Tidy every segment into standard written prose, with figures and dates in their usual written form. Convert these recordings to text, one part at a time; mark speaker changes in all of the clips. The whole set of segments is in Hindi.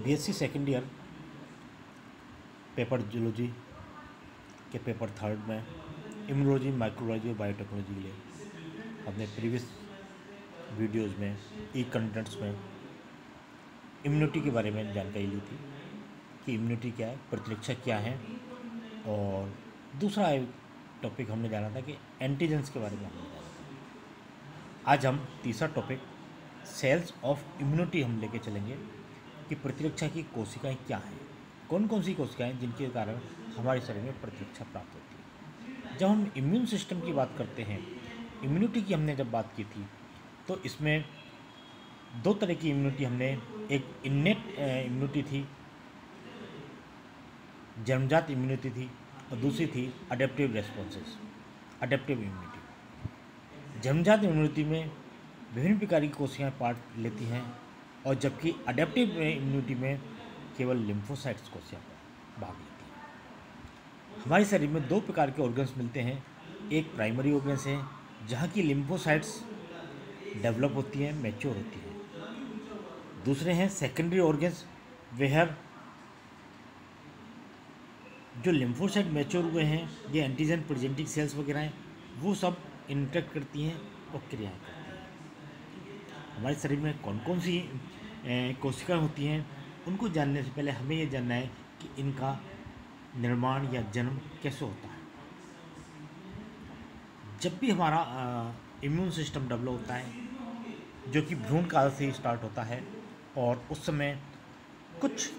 Speaker 1: BSc second year paper zoology के पेपर थर्ड में इम्यूनोलॉजी, माइक्रोबायोलॉजी और बायोटेक्नोलॉजी के लिए अपने प्रीवियस वीडियोस में ई कंटेंट्स में इम्यूनिटी के बारे में जानकारी ली थी कि इम्यूनिटी क्या है, प्रतिरक्षा क्या है, और दूसरा टॉपिक हमने जाना था कि एंटीजेंस के बारे में हमने जाना था। आज हम तीसरा टॉपिक सेल्स ऑफ इम्यूनिटी हम लेके चलेंगे कि प्रतिरक्षा की कोशिकाएं क्या हैं, कौन कौन सी कोशिकाएं जिनके कारण हमारे शरीर में प्रतिरक्षा प्राप्त होती है। जब हम इम्यून सिस्टम की बात करते हैं, इम्यूनिटी की हमने जब बात की थी, तो इसमें दो तरह की इम्यूनिटी हमने, एक इन्नेट इम्यूनिटी थी, जन्मजात इम्यूनिटी थी, और दूसरी थी अडेप्टिव रेस्पॉन्सेस, अडेप्टिव इम्यूनिटी। जन्मजात इम्यूनिटी में विभिन्न प्रकार की कोशिकाएं पार्ट लेती हैं, और जबकि अडेप्टिव इम्यूनिटी में केवल लिम्फोसाइट्स कोशिकाएं भाग लेती हैं। हमारे शरीर में दो प्रकार के ऑर्गन्स मिलते हैं। एक प्राइमरी ऑर्गन्स है जहाँ की लिम्फोसाइट्स डेवलप होती हैं, मैच्योर होती हैं। दूसरे हैं सेकेंडरी ऑर्गन्स, वह जो लिम्फोसाइट मैच्योर हुए हैं, ये एंटीजन प्रेजेंटिंग सेल्स वगैरह हैं, वो सब इंटरेक्ट करती हैं और क्रियाएं करती हैं। हमारे शरीर में कौन कौन सी कोशिकाएं होती हैं, उनको जानने से पहले हमें ये जानना है कि इनका निर्माण या जन्म कैसे होता है। जब भी हमारा इम्यून सिस्टम डेवलप होता है, जो कि भ्रूण काल से ही स्टार्ट होता है, और उस समय कुछ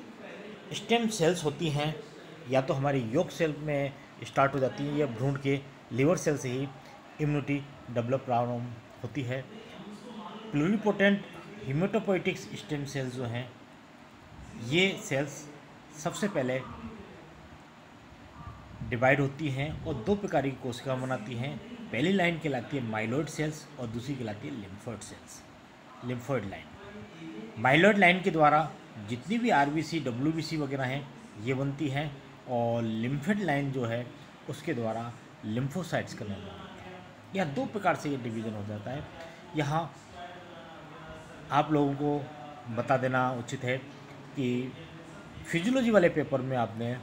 Speaker 1: स्टेम सेल्स होती हैं, या तो हमारी यॉर्क सेल में स्टार्ट हो जाती है, या भ्रूण के लिवर सेल से ही इम्यूनिटी डेवलप प्रारंभ होती है। प्लूरिपोटेंट हीमेटोपोइटिक स्टेम सेल्स जो हैं, ये सेल्स सबसे पहले डिवाइड होती हैं और दो प्रकार की कोशिका बनाती हैं। पहली लाइन कहलाती है माइलॉइड सेल्स और दूसरी कहलाती है lymphoid cells, lymphoid line. Myeloid line के द्वारा जितनी भी आरबीसी, डब्ल्यूबीसी वगैरह हैं, ये बनती हैं, और लिम्फोइड लाइन जो है उसके द्वारा लिम्फोसाइट्स का निर्माण होता है। यह दो प्रकार से ये डिवीज़न हो जाता है। यहाँ आप लोगों को बता देना उचित है कि फिजियोलॉजी वाले पेपर में आपने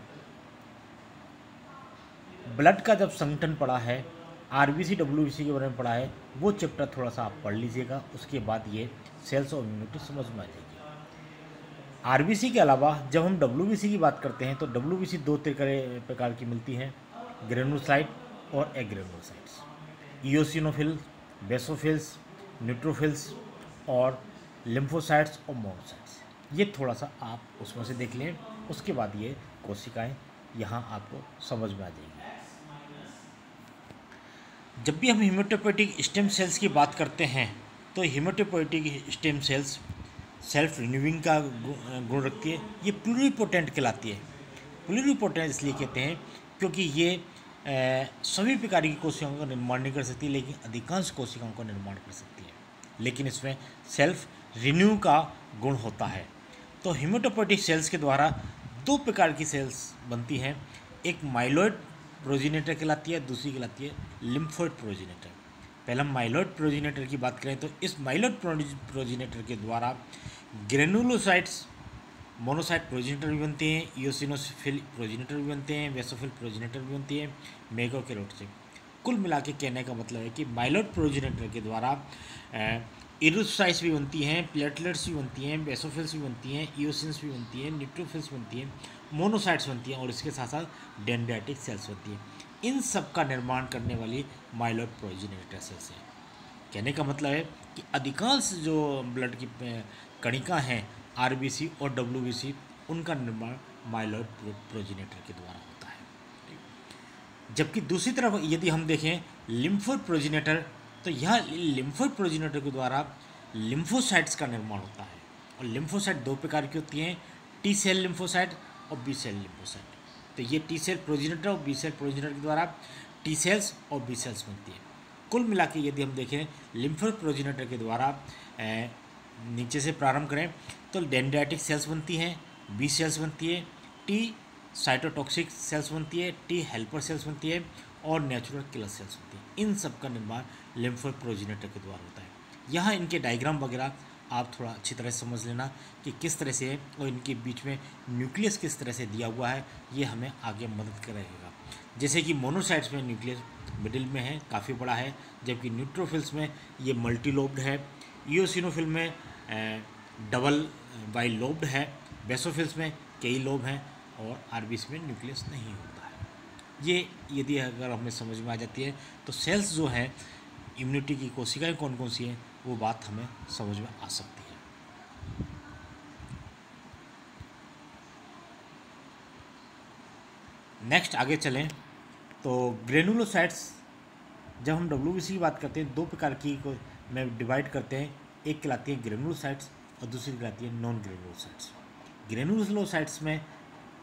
Speaker 1: ब्लड का जब संगठन पढ़ा है, आरबीसी डब्ल्यूबीसी के बारे में पढ़ा है, वो चैप्टर थोड़ा सा आप पढ़ लीजिएगा, उसके बाद ये सेल्स ऑफ इम्यूनिटी समझ में आ जाएगी। आरबीसी के अलावा जब हम डब्ल्यूबीसी की बात करते हैं, तो डब्ल्यूबीसी दो प्रकार की मिलती हैं, ग्रेनुलोसाइट और एग्रेनुलोसाइट्स, इओसिनोफिल, बेसोफिल्स, न्यूट्रोफिल्स और लिम्फोसाइट्स और मोनोसाइट्स। ये थोड़ा सा आप उसमें से देख लें, उसके बाद ये कोशिकाएं यहाँ आपको समझ में आ जाएगी। जब भी हम हीमेटोपोइटिक स्टेम सेल्स की बात करते हैं, तो हीमेटोपोइटिक स्टेम सेल्स सेल्फ रिन्यूइंग का गुण रखती है। ये प्लूरिपोटेंट कहलाती है। प्लूरिपोटेंट इसलिए कहते हैं क्योंकि ये सभी प्रकार की कोशिकाओं का निर्माण नहीं कर सकती, लेकिन अधिकांश कोशिकाओं का निर्माण कर सकती है, लेकिन इसमें सेल्फ रिन्यू का गुण होता है। तो हीमेटोपोइटिक सेल्स के द्वारा दो प्रकार की सेल्स बनती हैं। एक माइलॉइड प्रोजेनेटर कहलाती है, दूसरी कहलाती है लिम्फोइड प्रोजेनेटर। पहले हम माइलॉइड प्रोजेनेटर की बात करें, तो इस माइलॉइड प्रोजेनेटर के द्वारा ग्रेनुलोसाइट्स, मोनोसाइट प्रोजेनेटर भी बनते हैं, इओसिनोफिल प्रोजेनेटर भी बनते हैं, बेसोफिल प्रोजेनेटर भी बनती है, मेगाकैरोट्स। कुल मिला के कहने का मतलब है कि माइलॉइड प्रोजेनेटर के द्वारा इरोसाइट्स भी बनती हैं, प्लेटलेट्स भी बनती हैं, बेसोफिल्स भी बनती हैं, इओसिन्स भी बनती हैं, न्यूट्रोफिल्स बनती हैं, मोनोसाइट्स बनती हैं, और इसके साथ साथ डेंड्राइटिक सेल्स बनती हैं। इन सब का निर्माण करने वाली माइलॉइड प्रोजेनेटर सेल्स है। कहने का मतलब है कि अधिकांश जो ब्लड की कणिका हैं, आरबीसी और डब्ल्यूबीसी, उनका निर्माण माइलॉइड प्रोजेनेटर के द्वारा होता है। जबकि दूसरी तरफ यदि हम देखें लिम्फोइड प्रोजेनेटर, तो यह लिम्फोइड प्रोजेनेटर के द्वारा लिम्फोसाइट्स का निर्माण होता है। और लिम्फोसाइट दो प्रकार की होती हैं, टी सेल लिम्फोसाइट और बी सेल लिम्फोसाइट। तो ये टी सेल प्रोजेनेटर और बी सेल प्रोजेनेटर के द्वारा टी सेल्स और बी सेल्स बनती है। कुल मिला के यदि हम देखें लिम्फोइड प्रोजेनेटर के द्वारा नीचे से प्रारंभ करें, तो डेंड्राइटिक सेल्स बनती हैं, बी सेल्स बनती है, टी साइटोटॉक्सिक सेल्स बनती है, टी हेल्पर सेल्स बनती है, और नेचुरल किलर सेल्स होती हैं। इन सब का निर्माण लिम्फोइड प्रोजेनेटर के द्वारा होता है। यहाँ इनके डायग्राम वगैरह आप थोड़ा अच्छी तरह से समझ लेना कि किस तरह से और इनके बीच में न्यूक्लियस किस तरह से दिया हुआ है, ये हमें आगे मदद करेगा। जैसे कि मोनोसाइट्स में न्यूक्लियस मिडिल में है, काफ़ी बड़ा है, जबकि न्यूट्रोफिल्स में ये मल्टी लोब्ड है। इओसिनोफिल में डबल बाई लोब्ड है। बेसोफिल्स में कई लोब हैं और आरबीसी में न्यूक्लियस नहीं होता है। ये यदि अगर हमें समझ में आ जाती है तो सेल्स जो हैं, इम्यूनिटी की कोशिकाएं कौन कौन सी हैं, वो बात हमें समझ में आ सकती है। नेक्स्ट आगे चलें तो ग्रेनुलोसाइट्स, जब हम डब्ल्यूबीसी की बात करते हैं, दो प्रकार की को में डिवाइड करते हैं। एक कहलाती है ग्रेनुलोसाइट्स और दूसरी कहलाती है नॉन ग्रेनुलोसाइट्स। ग्रेनुलोसाइट्स में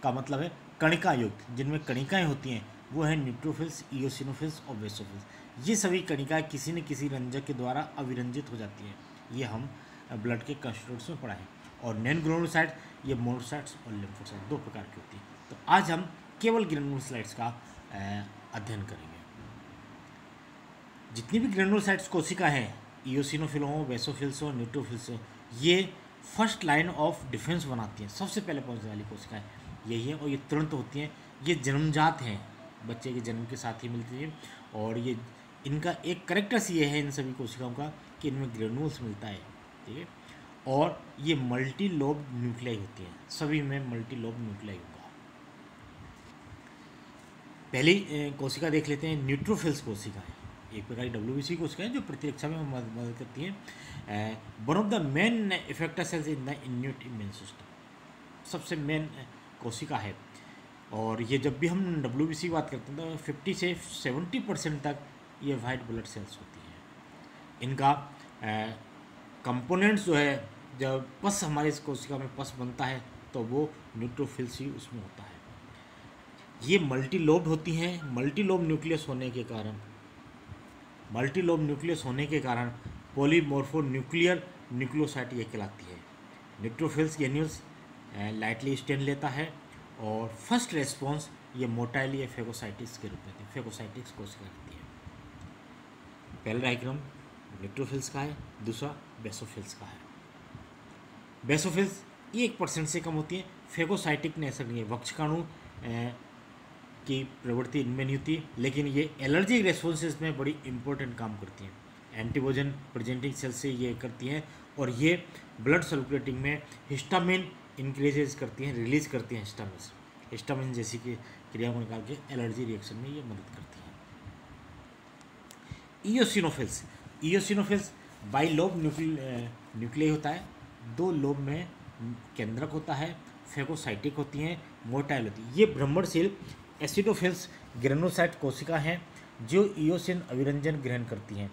Speaker 1: का मतलब है कणिका युक्त, जिनमें कणिकाएं होती हैं, वो है न्यूट्रोफिल्स, इओसिनोफिल्स और बेसोफिल्स। ये सभी कणिकाएं किसी न किसी रंजक के द्वारा अविरंजित हो जाती हैं। ये हम ब्लड के कंस्टिट्यूएंट्स में पढ़ा है। और नॉन ग्रेनुलोसाइट ये मोनोसाइट्स और लिम्फोसाइट दो प्रकार की होती हैं। तो आज हम केवल ग्रेनुलोसाइट्स का अध्ययन करेंगे। जितनी भी ग्रेनुलोसाइट्स कोशिका हैं, इओसिनोफिल हो, बेसोफिल्स हो, न्यूट्रोफिल्स हो, ये फर्स्ट लाइन ऑफ डिफेंस बनाती हैं। सबसे पहले पहुंचने वाली कोशिकाएं यही है और ये तुरंत होती हैं। ये जन्मजात हैं, बच्चे के जन्म के साथ ही मिलती हैं। और ये इनका एक करेक्टर्स ये है इन सभी कोशिकाओं का कि इनमें ग्रेनुल्स मिलता है, ठीक है। और ये मल्टी लोब न्यूक्लियाई होती हैं, सभी में मल्टी लोब न्यूक्लियाई होगा। पहली कोशिका देख लेते हैं, न्यूट्रोफिल्स कोशिका है। एक प्रकार की डब्ल्यूबीसी कोशिका है जो प्रतिरक्षा में मदद करती है। One of the main effector cells in the innate immune system, सबसे मेन कोशिका है। और ये जब भी हम डब्ल्यूबीसी की बात करते हैं तो 50 से 70% तक ये वाइट ब्लड सेल्स होती हैं। इनका कंपोनेंट्स जो है, जब पस हमारी इस कोशिका में पस बनता है तो वो न्यूट्रोफिल्स ही उसमें होता है। ये मल्टी लोब्ड होती हैं। मल्टी लोब न्यूक्लियस होने के कारण पॉलीमॉर्फो न्यूक्लियर न्यूक्लियोसाइट ये कहलाती है। न्यूट्रोफिल्स ग्रेन्यूल्स लाइटली स्टेन लेता है और फर्स्ट रेस्पॉन्स ये मोटाइली फेगोसाइटिस के रूप में फेगोसाइटिक्स कोशिका करती है। पहला डायग्राम न्यूट्रोफिल्स का है, दूसरा बेसोफिल्स का है। बेसोफिल्स ये 1% से कम होती है। फेगोसाइटिक ने ऐसा नहीं है, वक्षकाणु की प्रवृत्ति इनमें नहीं होती, लेकिन ये एलर्जिक रेस्पॉन्सेज में बड़ी इंपॉर्टेंट काम करती हैं। एंटीबॉजन प्रेजेंटिंग सेल से ये करती हैं और ये ब्लड सर्कुलेटिंग में हिस्टामिन इंक्रीजेज करती हैं, रिलीज करती हैं हिस्टामिन जैसी की क्रिया को निकाल के एलर्जी रिएक्शन में ये मदद करती हैं। इओसिनोफिल्स बाई लोब न्यूक्लियाई होता है, 2 लोब में केंद्रक होता है, फेगोसाइटिक होती हैं, मोटाइल होती है। ये भ्रमणशील एसिडोफिल्स ग्रेनुलोसाइट कोशिका हैं जो इओसिन अभिरंजन ग्रहण करती हैं।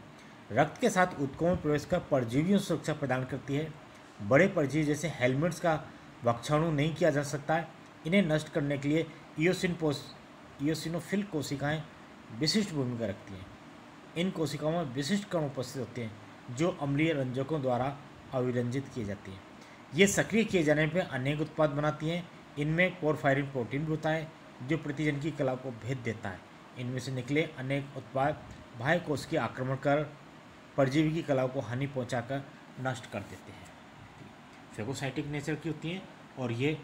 Speaker 1: रक्त के साथ ऊतकों में प्रवेश कर परजीवियों सुरक्षा प्रदान करती है। बड़े परजीवी जैसे हेलमेट्स का वक्षाणु नहीं किया जा सकता है। इन्हें नष्ट करने के लिए इओसिनोफिल कोशिकाएं विशिष्ट भूमिका रखती हैं। इन कोशिकाओं में विशिष्ट कण उपस्थित होते हैं जो अम्लीय रंजकों द्वारा अविरंजित किए जाते हैं। ये सक्रिय किए जाने पर अनेक उत्पाद बनाती हैं। इनमें पोरफायरिन प्रोटीन भी होता है जो प्रतिजन की कला को भेद देता है। इनमें से निकले अनेक उत्पाद बाह्य कोश के आक्रमण कर परजीवी की कला को हानि पहुंचाकर नष्ट कर देते हैं। फेगोसाइटिक नेचर की होती हैं और ये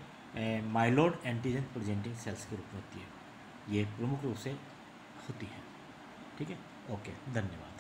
Speaker 1: माइलोड एंटीजन प्रेजेंटिंग सेल्स के रूप में होती है। ये प्रमुख रूप से होती है। ठीक है, ओके, धन्यवाद।